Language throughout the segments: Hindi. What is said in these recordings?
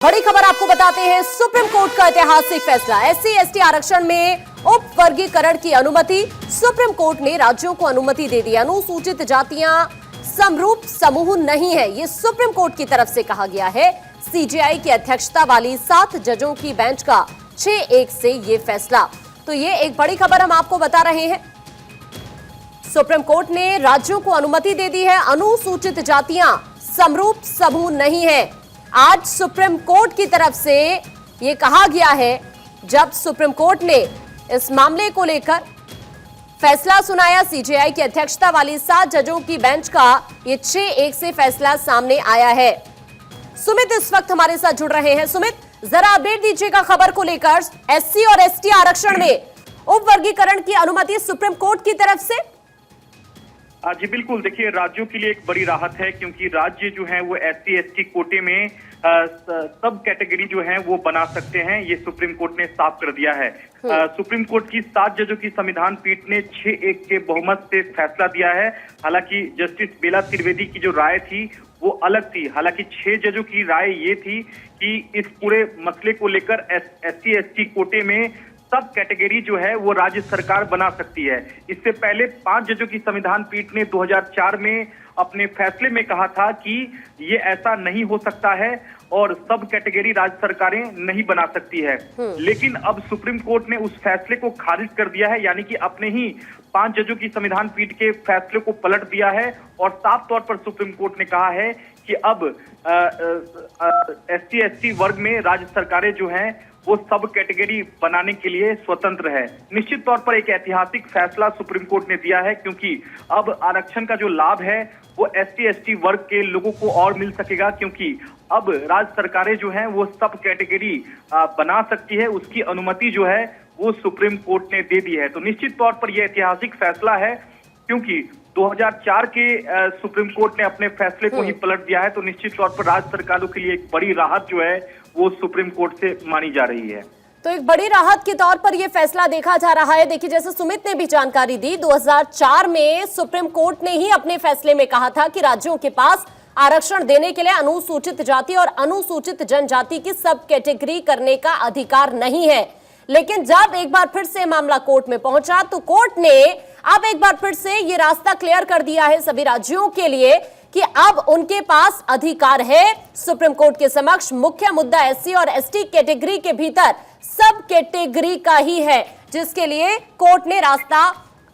बड़ी खबर आपको बताते हैं। सुप्रीम कोर्ट का ऐतिहासिक फैसला, एससी एसटी आरक्षण में उप वर्गीकरण की अनुमति। सुप्रीम कोर्ट ने राज्यों को अनुमति दे दी। अनुसूचित जातियां समरूप समूह नहीं है, ये सुप्रीम कोर्ट की तरफ से कहा गया है। सीजेआई की अध्यक्षता वाली 7 जजों की बेंच का 6-1 से ये फैसला। तो ये एक बड़ी खबर हम आपको बता रहे हैं। सुप्रीम कोर्ट ने राज्यों को अनुमति दे दी है। अनुसूचित जातियां समरूप समूह नहीं है। आज सुप्रीम कोर्ट की तरफ से यह कहा गया है, जब सुप्रीम कोर्ट ने इस मामले को लेकर फैसला सुनाया। सीजेआई की अध्यक्षता वाली 7 जजों की बेंच का ये 6-1 से फैसला सामने आया है। सुमित इस वक्त हमारे साथ जुड़ रहे हैं। सुमित, जरा अपडेट दीजिएगा खबर को लेकर। एससी और एसटी आरक्षण में उप वर्गीकरण की अनुमति सुप्रीम कोर्ट की तरफ से। जी बिल्कुल, देखिए राज्यों के लिए एक बड़ी राहत है, क्योंकि राज्य जो है वो एससी एसटी कोटे में सब कैटेगरी जो है वो बना सकते हैं। ये सुप्रीम कोर्ट ने साफ कर दिया है। सुप्रीम कोर्ट की 7 जजों की संविधान पीठ ने 6-1 के बहुमत से फैसला दिया है। हालांकि जस्टिस बेला त्रिवेदी की जो राय थी वो अलग थी। हालांकि 6 जजों की राय ये थी कि इस पूरे मसले को लेकर एससी एसटी कोटे में सब कैटेगरी जो है वो राज्य सरकार बना सकती है। इससे पहले 5 जजों की संविधान पीठ ने 2004 में अपने फैसले में कहा था कि ये ऐसा नहीं हो सकता है और सब कैटेगरी राज्य सरकारें नहीं बना सकती है। लेकिन अब सुप्रीम कोर्ट ने उस फैसले को खारिज कर दिया है, यानी कि अपने ही 5 जजों की संविधान पीठ के फैसले को पलट दिया है और साफ तौर पर सुप्रीम कोर्ट ने कहा है कि अब एससी एसटी वर्ग में राज्य सरकारें जो हैं वो सब कैटेगरी बनाने के लिए स्वतंत्र है। निश्चित तौर पर एक ऐतिहासिक फैसला सुप्रीम कोर्ट ने दिया है, क्योंकि अब आरक्षण का जो लाभ है वो एससी एसटी वर्ग के लोगों को और मिल सकेगा, क्योंकि अब राज्य सरकारें जो हैं वो सब कैटेगरी बना सकती है। उसकी अनुमति जो है वो सुप्रीम कोर्ट ने दे दी है। तो निश्चित तौर पर यह ऐतिहासिक फैसला है, क्योंकि 2004 के सुप्रीम कोर्ट ने अपने फैसले को ही पलट दिया है। तो निश्चित तौर पर राज्य सरकारों के लिए एक बड़ी राहत जो है वो सुप्रीम कोर्ट से मानी जा रही है। तो एक बड़ी राहत के तौर पर यह फैसला देखा जा रहा है। देखिए, जैसे सुमित ने भी जानकारी दी, 2004 में सुप्रीम कोर्ट ने ही अपने फैसले में कहा था कि राज्यों के पास आरक्षण देने के लिए अनुसूचित जाति और अनुसूचित जनजाति की सब कैटेगरी करने का अधिकार नहीं है। लेकिन जब एक बार फिर से मामला कोर्ट में पहुंचा तो कोर्ट ने अब एक बार फिर से ये रास्ता क्लियर कर दिया है सभी राज्यों के लिए कि अब उनके पास अधिकार है। सुप्रीम कोर्ट के समक्ष मुख्य मुद्दा एससी और एसटी कैटेगरी के भीतर सब कैटेगरी का ही है, जिसके लिए कोर्ट ने रास्ता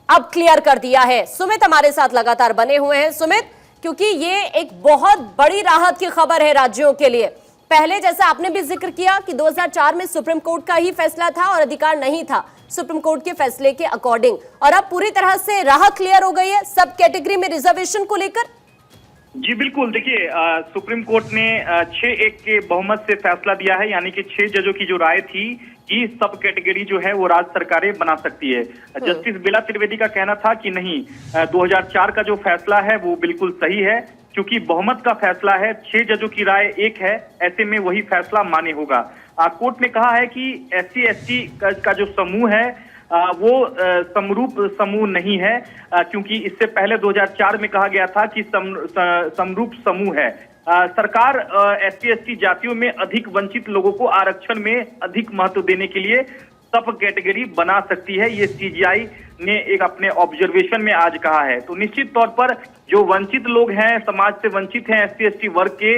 अब क्लियर कर दिया है। सुमित हमारे साथ लगातार बने हुए हैं। सुमित, क्योंकि ये एक बहुत बड़ी राहत की खबर है राज्यों के लिए। पहले जैसा आपने भी जिक्र किया कि 2004 में सुप्रीम कोर्ट का ही फैसला था और अधिकार नहीं था सुप्रीम कोर्ट के फैसले के अकॉर्डिंग, और अब पूरी तरह से राह क्लियर हो गई है सब कैटेगरी में रिजर्वेशन को लेकर। जी बिल्कुल, देखिए सुप्रीम कोर्ट ने 6-1 के बहुमत से फैसला दिया है, यानी कि 6 जजों की जो राय थी कि सब कैटेगरी जो है वो राज्य सरकारें बना सकती है। जस्टिस बेला त्रिवेदी का कहना था कि नहीं, 2004 का जो फैसला है वो बिल्कुल सही है, क्योंकि बहुमत का फैसला है, 6 जजों की राय एक है, ऐसे में वही फैसला मान्य होगा। कोर्ट ने कहा है कि एससी एसटी का जो समूह है वो समरूप समूह नहीं है, क्योंकि इससे पहले 2004 में कहा गया था कि समरूप समूह है। सरकार एससी एसटी जातियों में अधिक वंचित लोगों को आरक्षण में अधिक महत्व देने के लिए सब कैटेगरी बना सकती है, ये सीजीआई ने एक अपने ऑब्जर्वेशन में आज कहा है। तो निश्चित तौर पर जो वंचित लोग हैं, समाज से वंचित हैं एससी एसटी वर्ग के,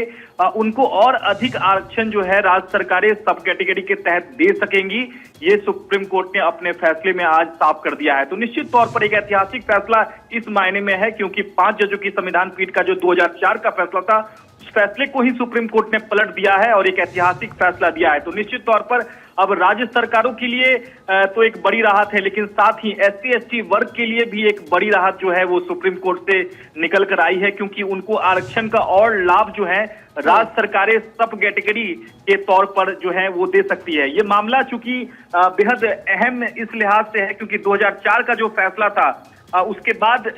उनको और अधिक आरक्षण जो है राज्य सरकारें सब कैटेगरी के तहत दे सकेंगी, ये सुप्रीम कोर्ट ने अपने फैसले में आज साफ कर दिया है। तो निश्चित तौर पर एक ऐतिहासिक फैसला इस मायने में है, क्योंकि 5 जजों की संविधान पीठ का जो 2004 का फैसला था उस फैसले को ही सुप्रीम कोर्ट ने पलट दिया है और एक ऐतिहासिक फैसला दिया है। तो निश्चित तौर पर अब राज्य सरकारों के लिए तो एक बड़ी राहत है, लेकिन साथ ही एससी एसटी वर्ग के लिए भी एक बड़ी राहत जो है वो सुप्रीम कोर्ट से निकल कर आई है, क्योंकि उनको आरक्षण का और लाभ जो है राज्य सरकारें सब कैटेगरी के तौर पर जो है वो दे सकती है। ये मामला चूंकि बेहद अहम इस लिहाज से है, क्योंकि 2004 का जो फैसला था उसके बाद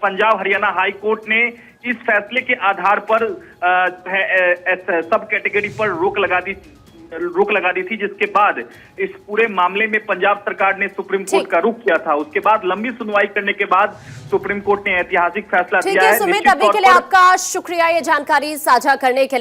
पंजाब हरियाणा हाई कोर्ट ने इस फैसले के आधार पर सब कैटेगरी पर रोक लगा दी थी, जिसके बाद इस पूरे मामले में पंजाब सरकार ने सुप्रीम कोर्ट का रुख किया था। उसके बाद लंबी सुनवाई करने के बाद सुप्रीम कोर्ट ने ऐतिहासिक फैसला दिया है। सुमित, अभी के लिए आपका शुक्रिया ये जानकारी साझा करने के लिए।